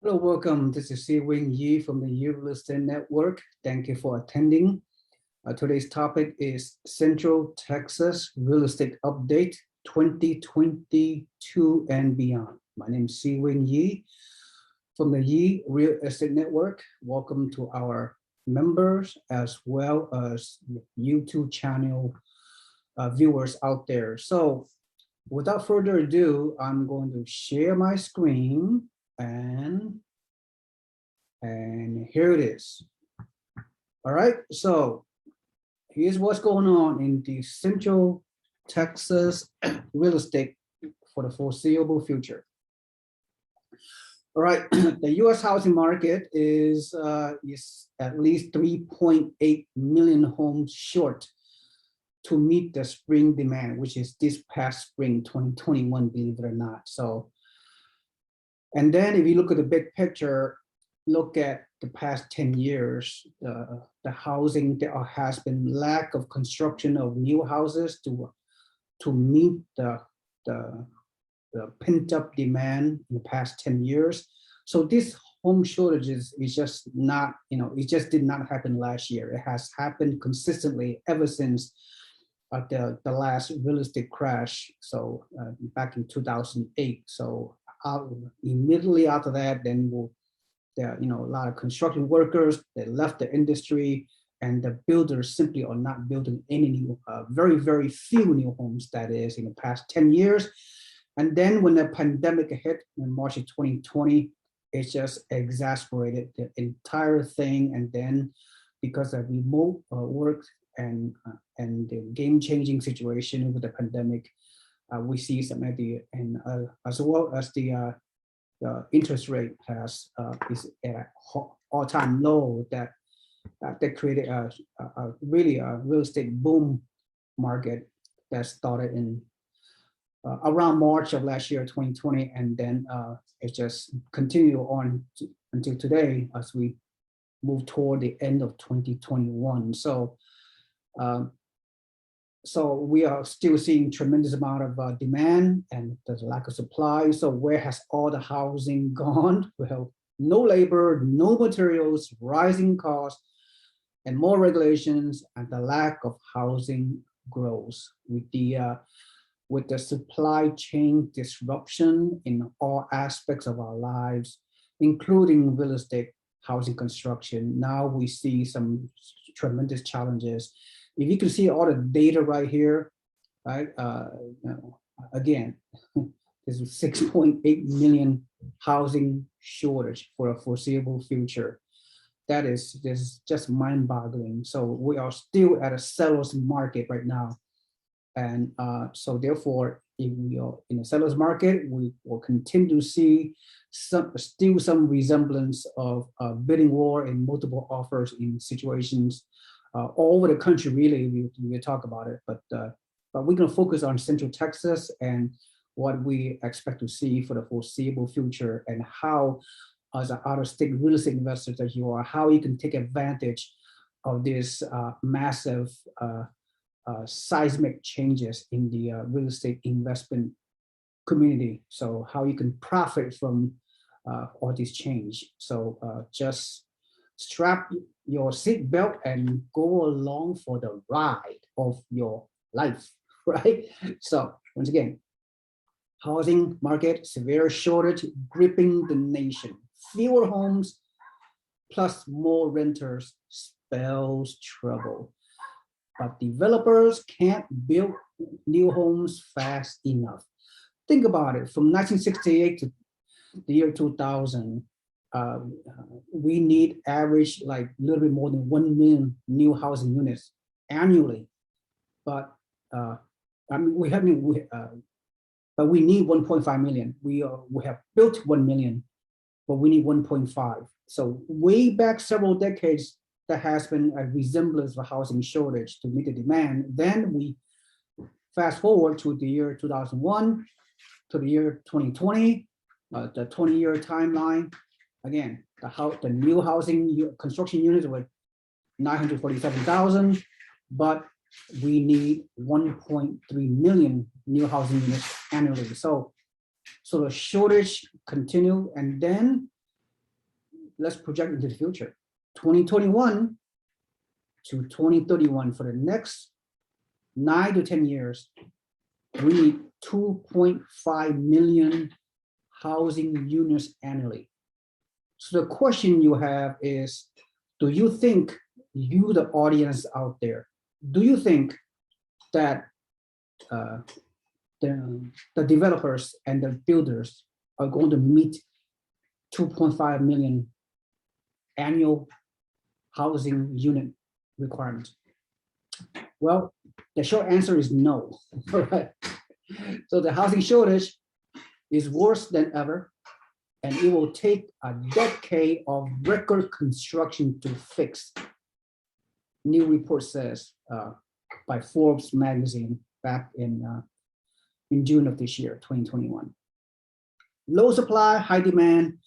Hello, welcome. This is Si-Wing Yi from the Yi Real Estate Network. Thank you for attending. Today's topic is Central Texas Real Estate Update 2022 and beyond. My name is Si-Wing Yi from the Yi Real Estate Network. Welcome to our members as well as YouTube channel viewers out there. So without further ado, I'm going to share my screen. And here it is. All right, so here's what's going on in the Central Texas real estate for the foreseeable future. All right, the U.S. housing market is at least 3.8 million homes short to meet the spring demand, which is this past spring, 2021, believe it or not. So. And then if you look at the big picture, look at the past 10 years, the housing, there has been lack of construction of new houses to meet the pent up demand in the past 10 years. So this home shortages is just not, it just did not happen last year. It has happened consistently ever since the last real estate crash. So back in 2008. So immediately after that, then a lot of construction workers, they left the industry, and the builders simply are not building any new, very, very few new homes, that is, in the past 10 years. And then when the pandemic hit in March of 2020, it just exacerbated the entire thing. And then because of remote work and the game-changing situation with the pandemic, we see some of the, and as well as the interest rate is at an all-time low, that created a really a real estate boom market that started in around March of last year, 2020, and then it just continued on until today as we move toward the end of 2021. So we are still seeing tremendous amount of demand, and there's a lack of supply. So where has all the housing gone? Well, no labor, no materials, rising costs, and more regulations, and the lack of housing grows with the supply chain disruption in all aspects of our lives, including real estate, housing construction. Now we see some tremendous challenges. If you can see all the data right here, right? Again, there's a 6.8 million housing shortage for a foreseeable future. This is just mind-boggling. So we are still at a seller's market right now, and so therefore, if we are in a seller's market, we will continue to see still some resemblance of a bidding war and multiple offers in situations all over the country. Really, we talk about it, but we're going to focus on Central Texas and what we expect to see for the foreseeable future, and how, as an out-of-state real estate investor that you are, how you can take advantage of this massive seismic changes in the real estate investment community. So how you can profit from all this change. So just strap your seatbelt and go along for the ride of your life, right? So once again, housing market, severe shortage gripping the nation. Fewer homes plus more renters spells trouble. But developers can't build new homes fast enough. Think about it, from 1968 to the year 2000, we need average like a little bit more than 1 million new housing units annually. But but we need 1.5 million. We have built 1 million, but we need 1.5. So way back several decades, there has been a resemblance of a housing shortage to meet the demand. Then we fast forward to the year 2001 to the year 2020, the 20-year timeline. Again, the new housing construction units were 947,000, but we need 1.3 million new housing units annually. So the shortage continue, and then let's project into the future. 2021 to 2031, for the next 9 to 10 years, we need 2.5 million housing units annually. So the question you have is, do you think, you, the audience out there, do you think that the developers and the builders are going to meet 2.5 million annual housing unit requirement? Well, the short answer is no. All right. So the housing shortage is worse than ever, and it will take a decade of record construction to fix. New report says by Forbes magazine back in June of this year, 2021. Low supply, high demand,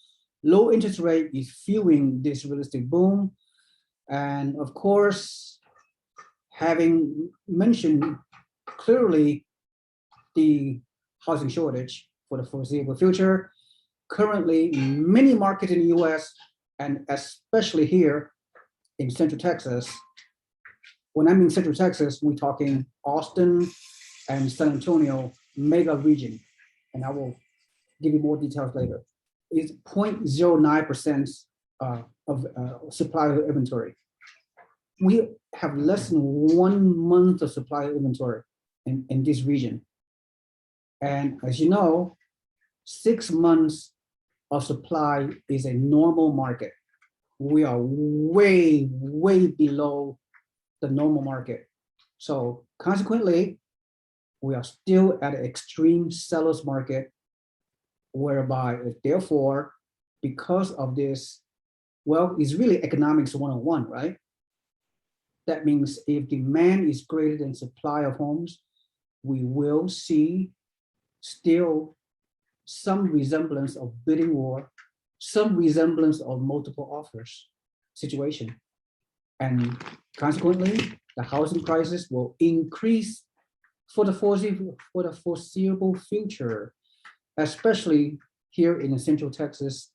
low interest rate is fueling this real estate boom. And of course, having mentioned clearly the housing shortage for the foreseeable future, currently many markets in the US, and especially here in Central Texas. When I'm in Central Texas, we're talking Austin and San Antonio mega region, and I will give you more details later. It's 0.09% of supply of inventory. We have less than 1 month of supply of inventory in this region. And as you know, 6 months of supply is a normal market. We are way, way below the normal market. So consequently, we are still at an extreme seller's market, whereby, therefore, because of this, well, it's really economics 101, right? That means if demand is greater than supply of homes, we will see still some resemblance of bidding war, some resemblance of multiple offers situation. And consequently, the housing prices will increase for the foreseeable future, especially here in the Central Texas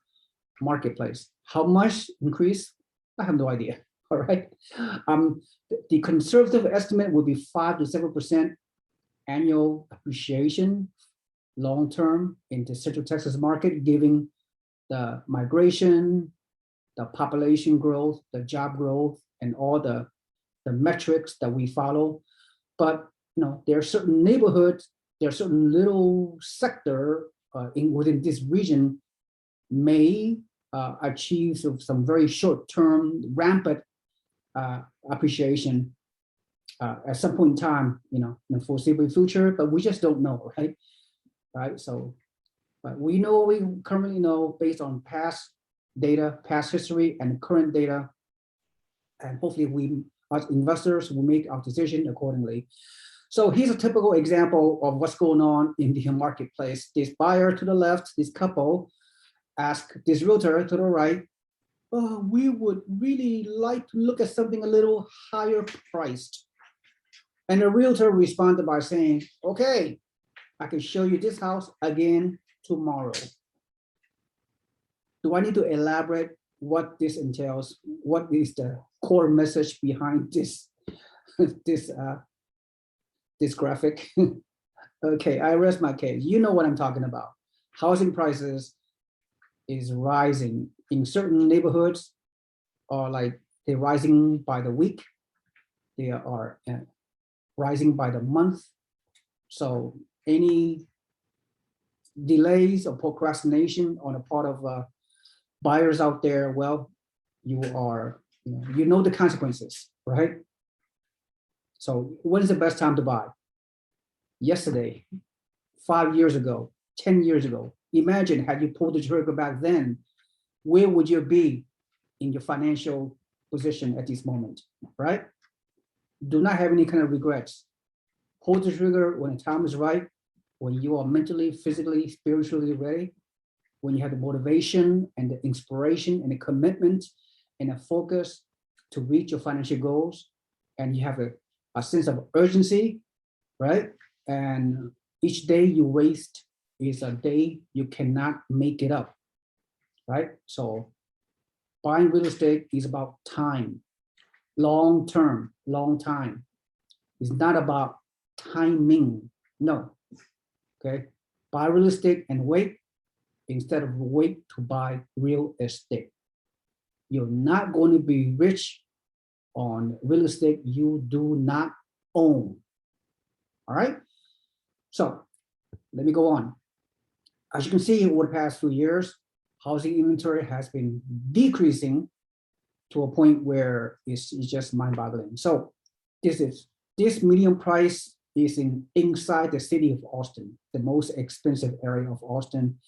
marketplace. How much increase? I have no idea. All right. The conservative estimate would be 5 to 7% annual appreciation long-term in the Central Texas market, given the migration, the population growth, the job growth, and all the metrics that we follow. But there are certain neighborhoods, there are certain little sector within this region may achieve some very short-term rampant appreciation at some point in time, in the foreseeable future, but we just don't know, right? Right. So, but we know what we currently know based on past data, past history, and current data, and hopefully we, as investors, will make our decision accordingly. So here's a typical example of what's going on in the marketplace. This buyer to the left, this couple, asked this realtor to the right, "Oh, we would really like to look at something a little higher priced." And the realtor responded by saying, "Okay, I can show you this house again tomorrow." Do I need to elaborate what this entails? What is the core message behind this this graphic? Okay, I rest my case. You know what I'm talking about. Housing prices is rising in certain neighborhoods, or like they're rising by the week. They are rising by the month. So any delays or procrastination on the part of buyers out there, well, you know the consequences, right? So when is the best time to buy? Yesterday, 5 years ago, 10 years ago. Imagine had you pulled the trigger back then, where would you be in your financial position at this moment, right? Do not have any kind of regrets. Pull the trigger when the time is right, when you are mentally, physically, spiritually ready, when you have the motivation and the inspiration and the commitment and a focus to reach your financial goals, and you have a sense of urgency, right? And each day you waste is a day you cannot make it up, right? So Buying real estate is about time, long term, long time. It's not about timing, no, okay? Buy real estate and wait instead of wait to buy real estate. You're not going to be rich on real estate you do not own, all right? So let me go on. As you can see, over the past few years, housing inventory has been decreasing to a point where it's just mind-boggling. So this median price is inside the city of Austin, the most expensive area of Austin.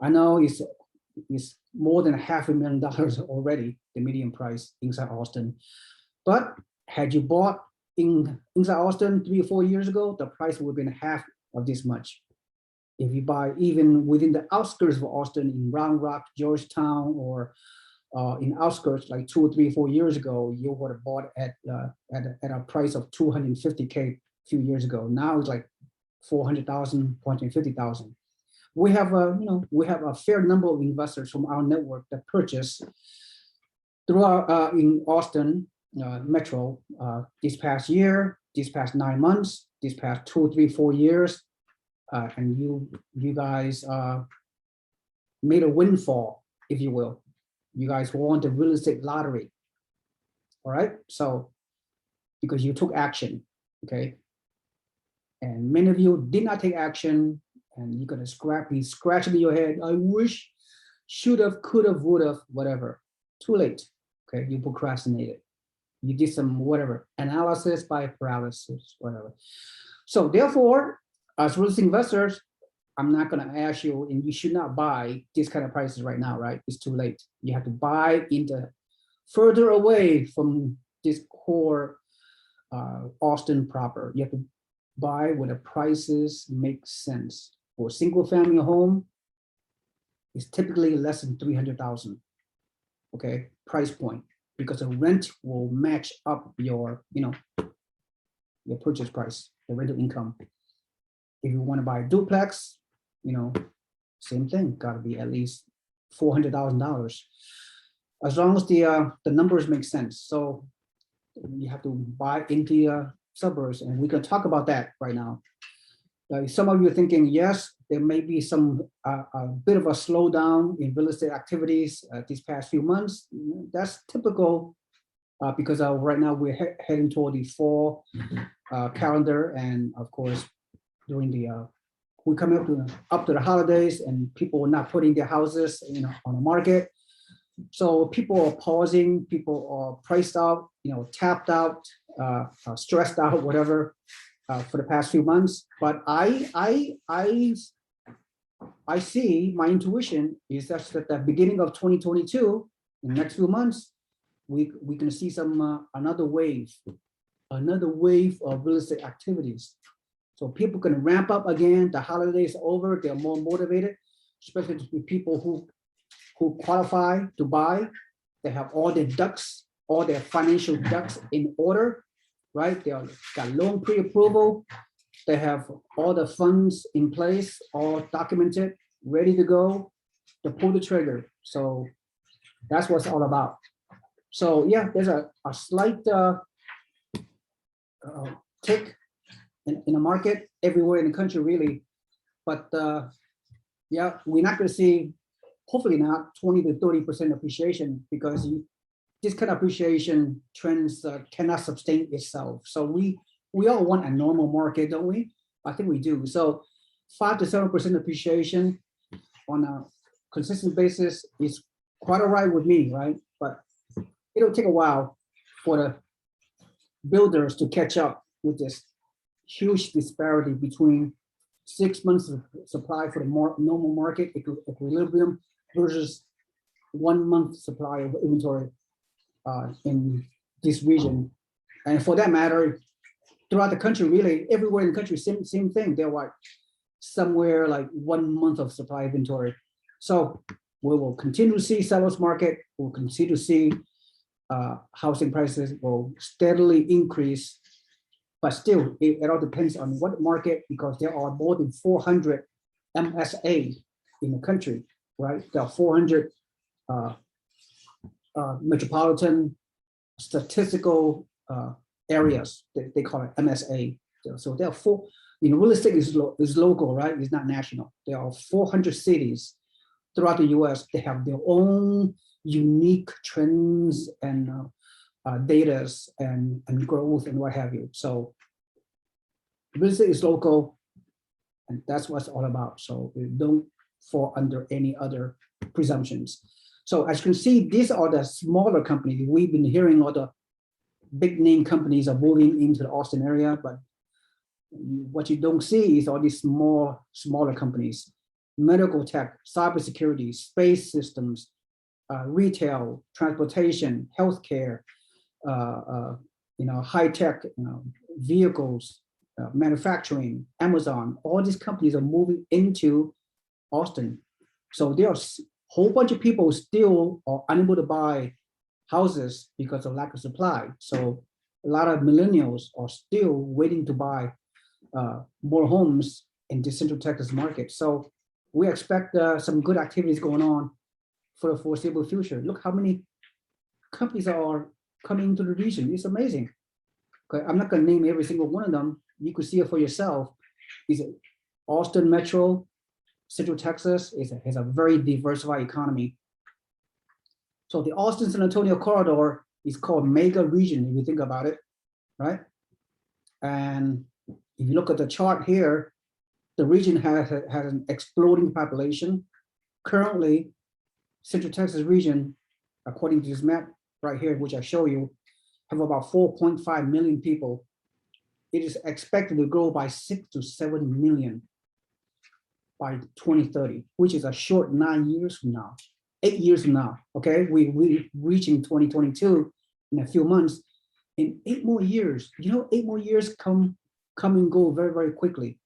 I know it's more than $500,000 already, the median price inside Austin. But had you bought inside Austin 3 or 4 years ago, the price would have been half of this much. If you buy even within the outskirts of Austin, in Round Rock, Georgetown, or in outskirts like 2 or 3 or 4 years ago, you would have bought at a price of $250K a few years ago. Now it's like $400,000, $450,000. We have a fair number of investors from our network that purchase throughout in Austin Metro this past year, this past 9 months, this past 2, 3, 4 years, and you guys made a windfall, if you will. You guys won the real estate lottery, all right? So because you took action, okay? And many of you did not take action, and you're gonna be scratching your head. I wish, should have, could have, would have, whatever. Too late, okay? You procrastinated. You did some whatever, analysis by paralysis, whatever. So therefore, as real estate investors, I'm not gonna ask you, and you should not buy this kind of prices right now, right? It's too late. You have to buy further away from this core Austin proper. You have to buy where the prices make sense. For a single family home, it's typically less than 300,000, okay, price point, because the rent will match up your purchase price, the rental income. If you want to buy a duplex, same thing, got to be at least $400,000, as long as the numbers make sense. So you have to buy in the suburbs, and we can talk about that right now. Some of you are thinking, yes, there may be some a bit of a slowdown in real estate activities these past few months. That's typical because right now we're heading toward the fall calendar, and of course, during the we come up to the holidays, and people are not putting their houses on the market. So people are pausing, people are priced out, tapped out, stressed out, whatever, for the past few months. But I see, my intuition is that at the beginning of 2022, in the next few months, we can see some another wave of real estate activities. So people can ramp up again. The holidays over, they're more motivated, especially the people who qualify to buy. They have all their ducks, all their financial ducks in order, right? They got loan pre-approval. They have all the funds in place, all documented, ready to go to pull the trigger. So that's what it's all about. So yeah, there's a slight tick in the market everywhere in the country, really. But yeah, we're not going to see, hopefully not, 20 to 30% appreciation, because this kind of appreciation trends cannot sustain itself. So we all want a normal market, don't we? I think we do. So 5 to 7% appreciation on a consistent basis is quite all right with me, right? But it'll take a while for the builders to catch up with this huge disparity between 6 months of supply for the normal market equilibrium versus 1 month supply of inventory in this region. And for that matter, throughout the country, really everywhere in the country, same thing. They're like somewhere like 1 month of supply inventory. So we will continue to see sellers market. We'll continue to see housing prices will steadily increase. But still, it all depends on what market, because there are more than 400 MSA in the country, right? There are 400 metropolitan statistical areas. They call it MSA. So there are four. Real estate is local, right? It's not national. There are 400 cities throughout the U.S. They have their own unique trends and data and growth and what have you. So real estate is local, and that's what it's all about. So we don't fall under any other presumptions. So as you can see, these are the smaller companies. We've been hearing all the big name companies are moving into the Austin area, but what you don't see is all these smaller companies: medical tech, cybersecurity, space systems, retail, transportation, healthcare, high tech, vehicles, manufacturing, Amazon. All these companies are moving into Austin. So there's a whole bunch of people still are unable to buy houses because of lack of supply. So a lot of millennials are still waiting to buy more homes in the Central Texas market. So we expect some good activities going on for the foreseeable future. Look how many companies are coming into the region. It's amazing. Okay, I'm not going to name every single one of them. You could see it for yourself. Is Austin Metro, Central Texas has a very diversified economy. So the Austin-San Antonio corridor is called mega region, if you think about it, right? And if you look at the chart here, the region has an exploding population. Currently, Central Texas region, according to this map right here, which I show you, have about 4.5 million people. It is expected to grow by 6 to 7 million by 2030, which is a short 9 years from now, 8 years from now. Okay, we reaching 2022 in a few months. In 8 more years, 8 more years come and go very, very quickly.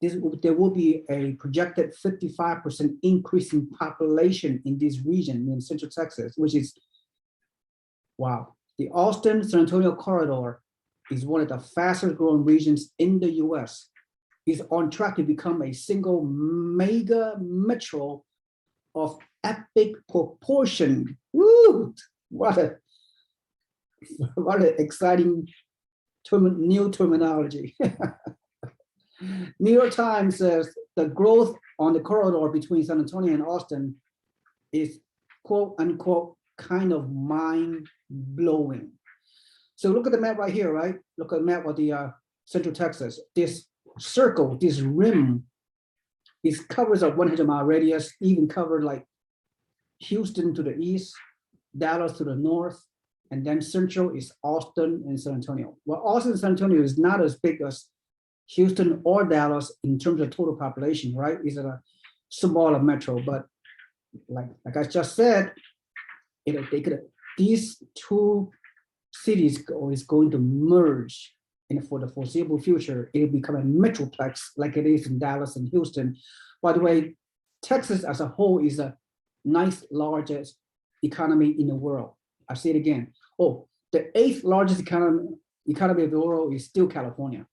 There will be a projected 55% increase in population in this region in Central Texas, which is, wow. The Austin-San Antonio corridor is one of the fastest growing regions in the US. It's on track to become a single mega metro of epic proportion. Woo! What an exciting new terminology. New York Times says the growth on the corridor between San Antonio and Austin is quote unquote kind of mind-blowing. So look at the map right here, right? Look at the map of the Central Texas. This circle, this rim, covers a 100-mile radius, even covered like Houston to the east, Dallas to the north, and then central is Austin and San Antonio. Well, Austin and San Antonio is not as big as Houston or Dallas in terms of total population, right? It's a smaller metro, but like I just said, these two cities is going to merge, and for the foreseeable future, it'll become a metroplex like it is in Dallas and Houston. By the way, Texas as a whole is the ninth largest economy in the world. I say it again. Oh, the 8th largest economy of the world is still California.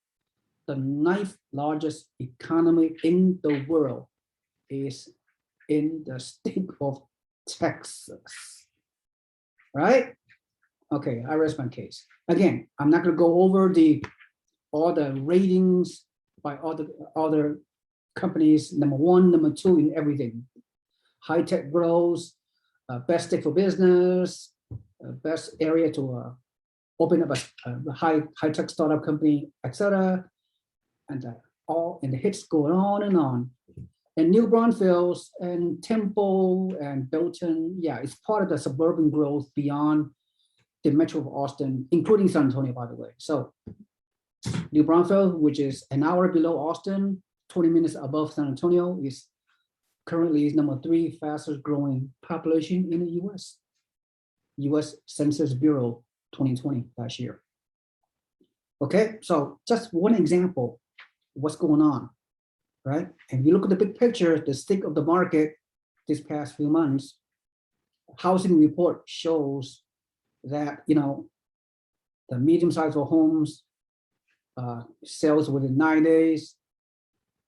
The 9th largest economy in the world is in the state of Texas, right? Okay, I rest my case. Again, I'm not going to go over all the ratings by other companies, number 1, number 2 in everything. High tech grows, best state for business, best area to open up a high tech startup company, etc. And the hits going on and on. And New Braunfels and Temple and Belton, yeah, it's part of the suburban growth beyond the metro of Austin, including San Antonio, by the way. So New Braunfels, which is an hour below Austin, 20 minutes above San Antonio, is currently number 3 fastest growing population in the US. US Census Bureau 2020 last year. Okay, so just one example of what's going on, right? And if you look at the big picture, the state of the market this past few months, housing report shows that, the medium-sized homes sales within 9 days.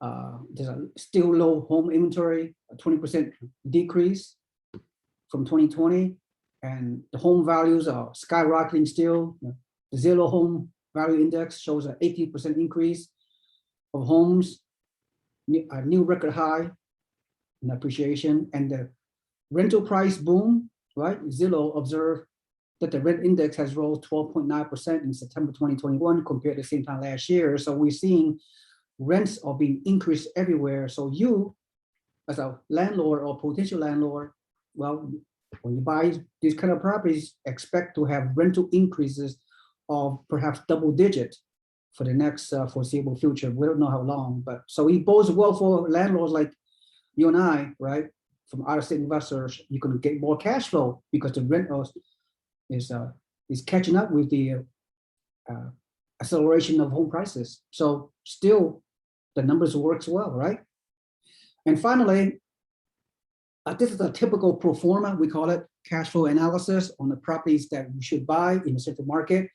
There's a still low home inventory, a 20% decrease from 2020. and the home values are skyrocketing still. The Zillow Home Value Index shows an 18% increase of homes, a new record high in appreciation, and the rental price boom, right? Zillow observed that the rent index has rose 12.9% in September 2021 compared to the same time last year. So we're seeing rents are being increased everywhere. So you, as a landlord or potential landlord, well, when you buy these kind of properties, expect to have rental increases of perhaps double digit for the next foreseeable future. We don't know how long, but so it bodes well for landlords like you and I, right? From out-of-state investors, you can get more cash flow because the rent is catching up with the acceleration of home prices. So still, the numbers works well, right? And finally, this is a typical pro forma, we call it cash flow analysis on the properties that you should buy in the central market.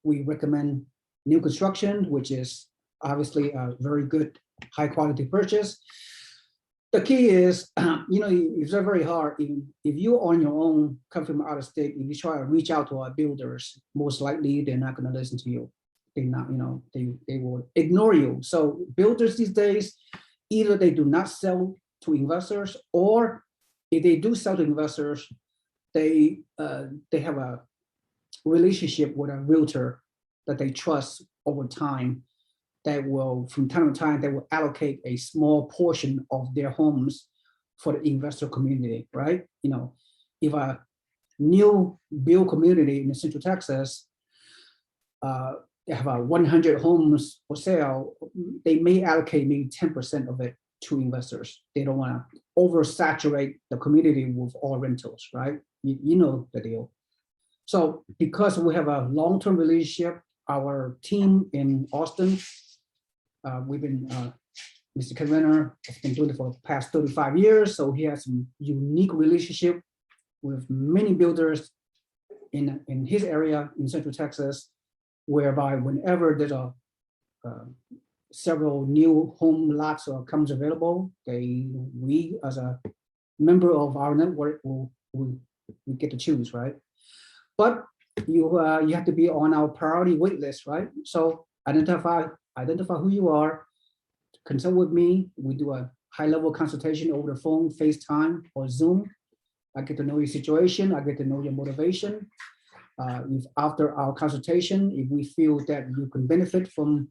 We recommend new construction, which is obviously a very good, high quality purchase. The key is, it's very hard. If you're on your own, come from out of state, if you try to reach out to our builders, most likely they're not going to listen to you. They will ignore you. So builders these days, either they do not sell to investors, or if they do sell to investors, they have a relationship with a realtor that they trust over time, that will, from time to time, they will allocate a small portion of their homes for the investor community, right? If a new build community in Central Texas, they have 100 homes for sale, they may allocate maybe 10% of it to investors. They don't want to oversaturate the community with all rentals, right? You know the deal. So because we have a long-term relationship, our team in Austin, we've been, Mr. Ken Renner has been doing it for the past 35 years. So he has some unique relationship with many builders in his area in Central Texas, whereby whenever there's several new home lots comes available, we as a member of our network we get to choose, right? But you have to be on our priority wait list, right? So identify who you are, consult with me. We do a high-level consultation over the phone, FaceTime, or Zoom. I get to know your situation. I get to know your motivation. If after our consultation, if we feel that you can benefit from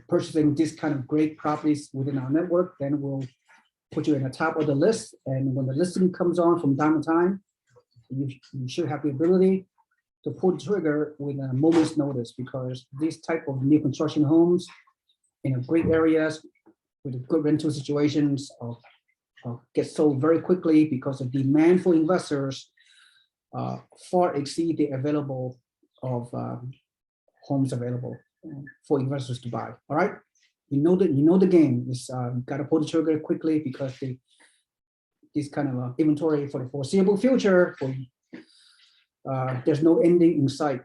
purchasing this kind of great properties within our network, then we'll put you in the top of the list. And when the listing comes on from time to time, you should have the ability to pull the trigger with a moment's notice, because these type of new construction homes in great areas with good rental situations get sold very quickly, because the demand for investors far exceed the available of homes available for investors to buy. All right, you know the game. It's got to pull the trigger quickly, because this kind of inventory for the foreseeable future, there's no ending in sight.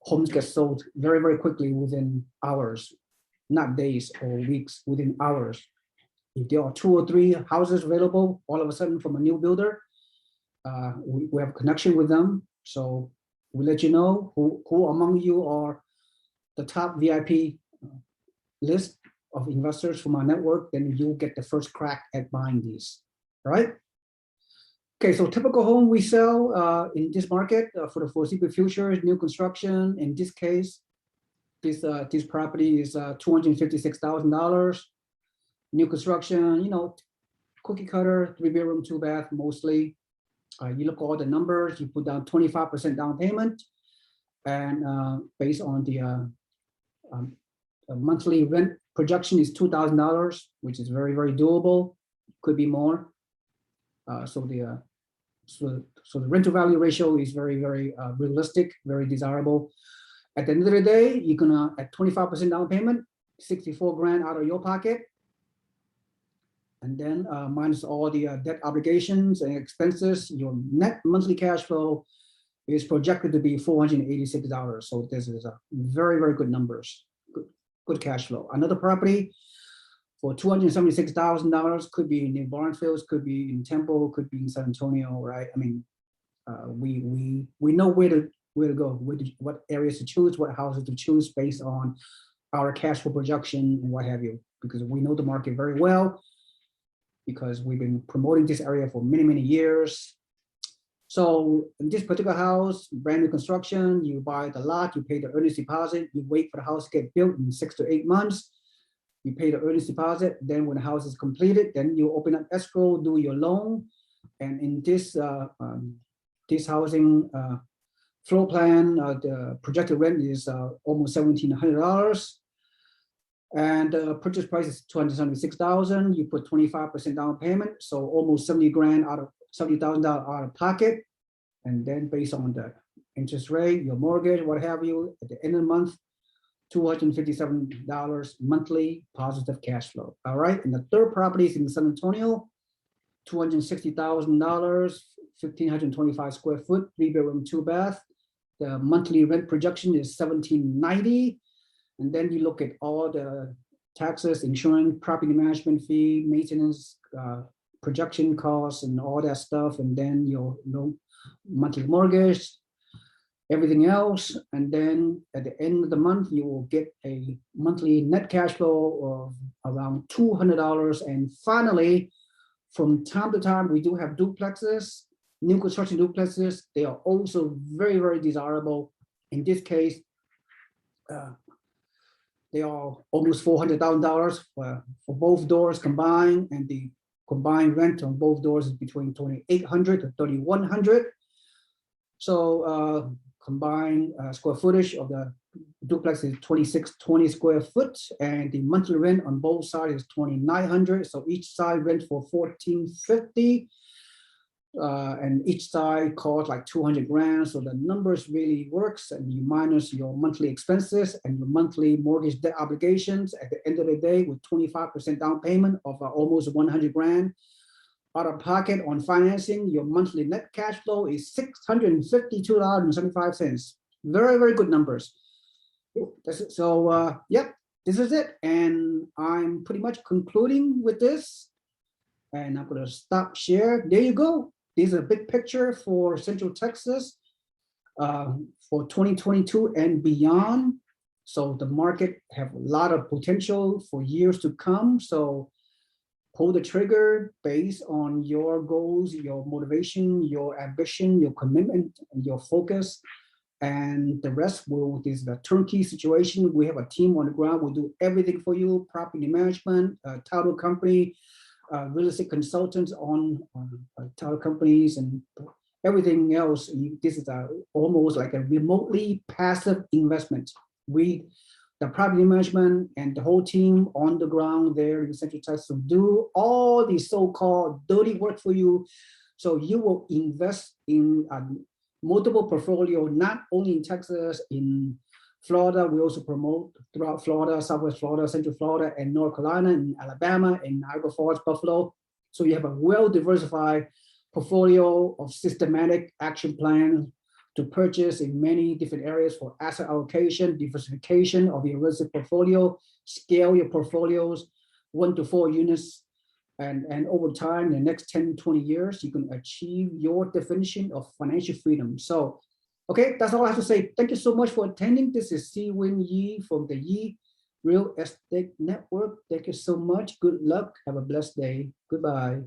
Homes get sold very, very quickly within hours, not days or weeks, within hours. If there are 2 or 3 houses available all of a sudden from a new builder, we have a connection with them. So we let you know who among you are the top VIP list of investors from our network, then you'll get the first crack at buying these, all right? Okay, so typical home we sell in this market for the foreseeable future is new construction. In this case, this property is $256,000. New construction, cookie cutter, 3-bedroom, 2-bath, mostly. You look at all the numbers, you put down 25% down payment, and based on the monthly rent projection is $2,000, which is very, very doable. Could be more. So the rental value ratio is very, very realistic, very desirable. At the end of the day, you're gonna, at 25% down payment, 64 grand out of your pocket, and then minus all the debt obligations and expenses, your net monthly cash flow is projected to be $486. So this is a very, very good numbers, good cash flow. Another property for $276,000, could be in New Braunfels, could be in Temple, could be in San Antonio, right? I mean, we know where to go, what areas to choose, what houses to choose based on our cash flow projection and what have you, because we know the market very well, because we've been promoting this area for many, many years. So in this particular house, brand new construction, you buy the lot, you pay the earnest deposit, you wait for the house to get built in 6 to 8 months. You pay the earnest deposit, then when the house is completed, then you open up escrow, do your loan. And in this housing floor plan, the projected rent is almost $1,700. And the purchase price is $276,000. You put 25% down payment, so almost $70,000 out of pocket. And then based on the interest rate, your mortgage, what have you, at the end of the month, $257 monthly positive cash flow. All right. And the third property is in San Antonio, $260,000, 1,525 square foot, 3-bedroom, 2-bath. The monthly rent projection is $1,790. And then you look at all the taxes, insurance, property management fee, maintenance, projection costs, and all that stuff. And then your monthly mortgage, everything else. And then at the end of the month, you will get a monthly net cash flow of around $200. And finally, from time to time, we do have duplexes, new construction duplexes. They are also very, very desirable. In this case, they are almost $400,000 for both doors combined, and the combined rent on both doors is between $2,800 to $3,100. So combined square footage of the duplex is 2,620 square foot, and the monthly rent on both sides is $2,900. So each side rent for $1,450. And each side costs like 200 grand. So the numbers really works, and you minus your monthly expenses and your monthly mortgage debt obligations at the end of the day with 25% down payment of almost 100 grand out of pocket on financing. Your monthly net cash flow is $652.75. Very, very good numbers. So yep, this is it. And I'm pretty much concluding with this. And I'm going to stop share. There you go. This is a big picture for Central Texas for 2022 and beyond. So the market have a lot of potential for years to come. So pull the trigger based on your goals, your motivation, your ambition, your commitment, and your focus. And the rest is the turnkey situation. We have a team on the ground. We do everything for you: property management, title company, real estate consultants on title companies, and everything else. This is almost like a remotely passive investment. The property management and the whole team on the ground there in Central Texas do all the so-called dirty work for you. So you will invest in multiple portfolio, not only in Texas, in Florida. We also promote throughout Florida, Southwest Florida, Central Florida, and North Carolina, and Alabama, and Niagara Falls, Buffalo. So you have a well-diversified portfolio of systematic action plans to purchase in many different areas for asset allocation, diversification of your real estate portfolio, scale your portfolios 1 to 4 units. And over time, the next 10, 20 years, you can achieve your definition of financial freedom. So, okay, that's all I have to say. Thank you so much for attending. This is Si Win Yi from the Yi Real Estate Network. Thank you so much. Good luck. Have a blessed day. Goodbye.